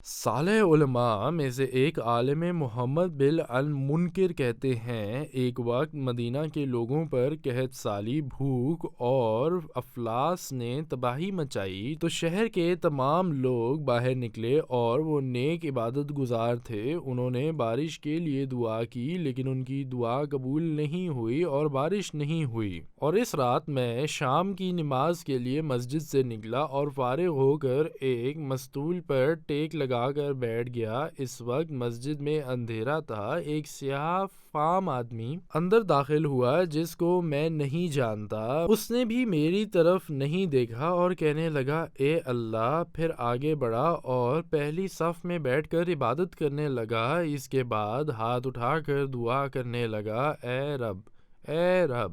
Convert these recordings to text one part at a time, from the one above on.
صالح علماء میں سے ایک عالم محمد بن المنکر کہتے ہیں، ایک وقت مدینہ کے لوگوں پر قحط سالی، بھوک اور افلاس نے تباہی مچائی تو شہر کے تمام لوگ باہر نکلے اور وہ نیک عبادت گزار تھے۔ انہوں نے بارش کے لیے دعا کی لیکن ان کی دعا قبول نہیں ہوئی اور بارش نہیں ہوئی۔ اور اس رات میں شام کی نماز کے لیے مسجد سے نکلا اور فارغ ہو کر ایک مستول پر ٹیک لگا کر بیٹھ گیا۔ اس وقت مسجد میں اندھیرا تھا۔ ایک سیاہ فام آدمی اندر داخل ہوا جس کو میں نہیں جانتا۔ اس نے بھی میری طرف نہیں دیکھا اور کہنے لگا، اے اللہ! پھر آگے بڑھا اور پہلی صف میں بیٹھ کر عبادت کرنے لگا۔ اس کے بعد ہاتھ اٹھا کر دعا کرنے لگا، اے رب، اے رب،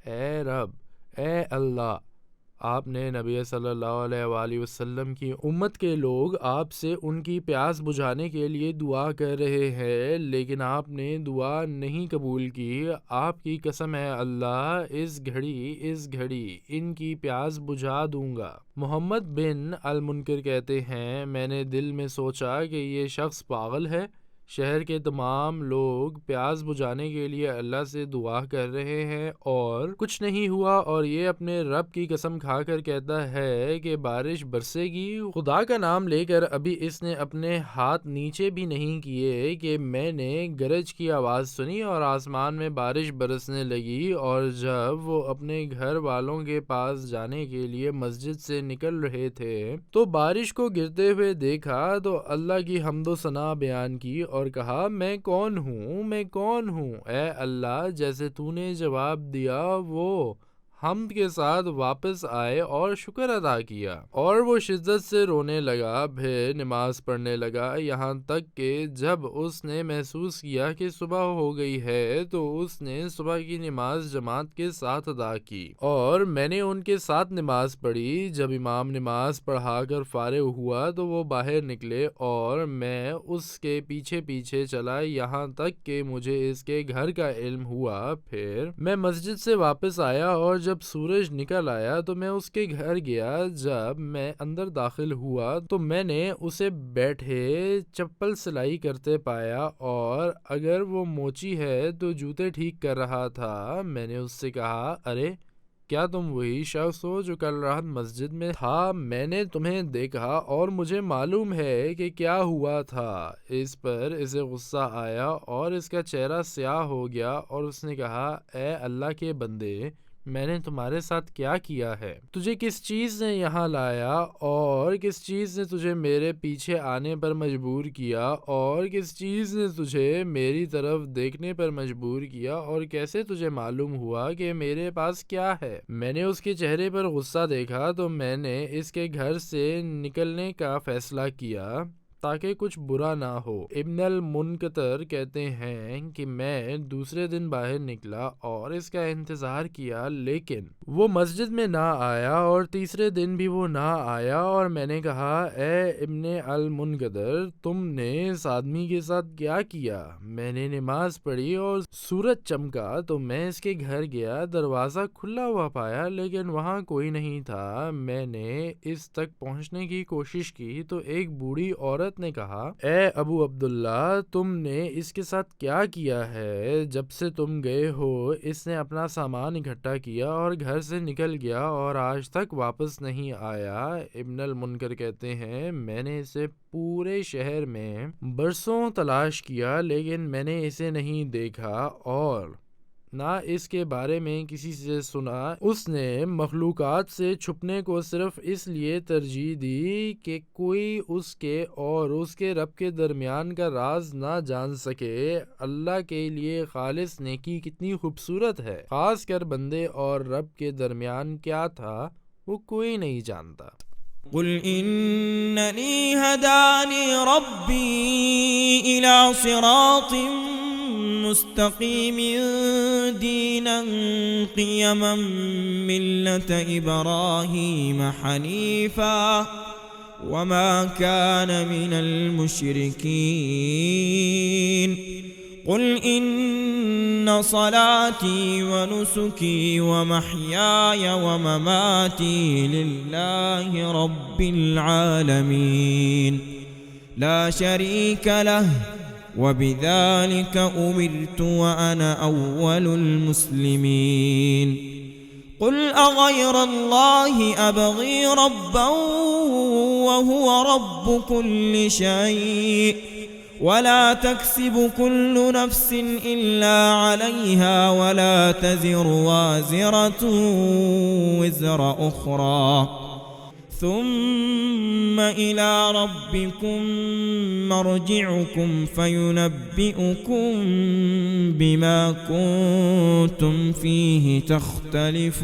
اے رب، اے اللہ! آپ نے نبی صلی اللہ علیہ وآلہ وسلم کی امت کے لوگ آپ سے ان کی پیاس بجھانے کے لیے دعا کر رہے ہیں لیکن آپ نے دعا نہیں قبول کی۔ آپ کی قسم ہے اللہ، اس گھڑی ان کی پیاس بجھا دوں گا۔ محمد بن المنکر کہتے ہیں، میں نے دل میں سوچا کہ یہ شخص پاگل ہے۔ شہر کے تمام لوگ پیاس بجھانے کے لیے اللہ سے دعا کر رہے ہیں اور کچھ نہیں ہوا، اور یہ اپنے رب کی قسم کھا کر کہتا ہے کہ بارش برسے گی۔ خدا کا نام لے کر ابھی اس نے اپنے ہاتھ نیچے بھی نہیں کیے کہ میں نے گرج کی آواز سنی اور آسمان میں بارش برسنے لگی، اور جب وہ اپنے گھر والوں کے پاس جانے کے لیے مسجد سے نکل رہے تھے تو بارش کو گرتے ہوئے دیکھا تو اللہ کی حمد و ثنا بیان کی اور کہا، میں کون ہوں اے اللہ! جیسے تو نے جواب دیا وہ حمد کے ساتھ واپس آئے اور شکر ادا کیا، اور وہ شدت سے رونے لگا، پھر نماز پڑھنے لگا، یہاں تک کہ جب اس نے محسوس کیا کہ صبح ہو گئی ہے تو اس نے صبح کی نماز جماعت کے ساتھ ادا کی اور میں نے ان کے ساتھ نماز پڑھی۔ جب امام نماز پڑھا کر فارغ ہوا تو وہ باہر نکلے اور میں اس کے پیچھے پیچھے چلا یہاں تک کہ مجھے اس کے گھر کا علم ہوا۔ پھر میں مسجد سے واپس آیا اور جب سورج نکل آیا تو میں اس کے گھر گیا۔ جب میں اندر داخل ہوا تو میں نے اسے بیٹھے چپل سلائی کرتے پایا، اور اگر وہ موچی ہے تو جوتے ٹھیک کر رہا تھا۔ میں نے اس سے کہا، ارے کیا تم وہی شخص ہو جو کل رات مسجد میں تھا؟ میں نے تمہیں دیکھا اور مجھے معلوم ہے کہ کیا ہوا تھا۔ اس پر اسے غصہ آیا اور اس کا چہرہ سیاہ ہو گیا اور اس نے کہا، اے اللہ کے بندے! میں نے تمہارے ساتھ کیا کیا ہے؟ تجھے کس چیز نے یہاں لایا اور کس چیز نے تجھے میرے پیچھے آنے پر مجبور کیا اور کس چیز نے تجھے میری طرف دیکھنے پر مجبور کیا اور کیسے تجھے معلوم ہوا کہ میرے پاس کیا ہے؟ میں نے اس کے چہرے پر غصہ دیکھا تو میں نے اس کے گھر سے نکلنے کا فیصلہ کیا تاکہ کچھ برا نہ ہو۔ ابن المنکر کہتے ہیں کہ میں دوسرے دن باہر نکلا اور اس کا انتظار کیا لیکن وہ مسجد میں نہ آیا، اور تیسرے دن بھی وہ نہ آیا، اور میں نے کہا، اے ابن المنکر! تم نے اس آدمی کے ساتھ کیا کیا؟ میں نے نماز پڑھی اور سورج چمکا تو میں اس کے گھر گیا، دروازہ کھلا ہوا پایا لیکن وہاں کوئی نہیں تھا۔ میں نے اس تک پہنچنے کی کوشش کی تو ایک بوڑھی عورت نے کہا، اے ابو عبداللہ! تم نے اس کے ساتھ کیا کیا ہے؟ جب سے تم گئے ہو اس نے اپنا سامان اکٹھا کیا اور گھر سے نکل گیا اور آج تک واپس نہیں آیا۔ ابن المنکر کہتے ہیں، میں نے اسے پورے شہر میں برسوں تلاش کیا لیکن میں نے اسے نہیں دیکھا اور نہ اس کے بارے میں کسی سے سنا۔ اس نے مخلوقات سے چھپنے کو صرف اس لیے ترجیح دی کہ کوئی اس کے اور اس کے رب کے درمیان کا راز نہ جان سکے۔ اللہ کے لیے خالص نیکی کتنی خوبصورت ہے، خاص کر بندے اور رب کے درمیان کیا تھا وہ کوئی نہیں جانتا۔ قل اننی ہدانی ربی الی صراط مستقیم دینا قیما ملت ابراہیم حنیفا وما كان من المشركين قل إن صلاتي ونسكي ومحياي ومماتي لله رب العالمين لا شريك له، وبذلك أمرت وأنا أول المسلمين. قل أغير الله أبغي ربا وهو رب كل شيء، ولا تكسب كل نفس إلا عليها، ولا تزر وازرة وزر أخرى، ثم إلى ربكم مرجعكم فينبئكم بما كنتم فيه تختلفون.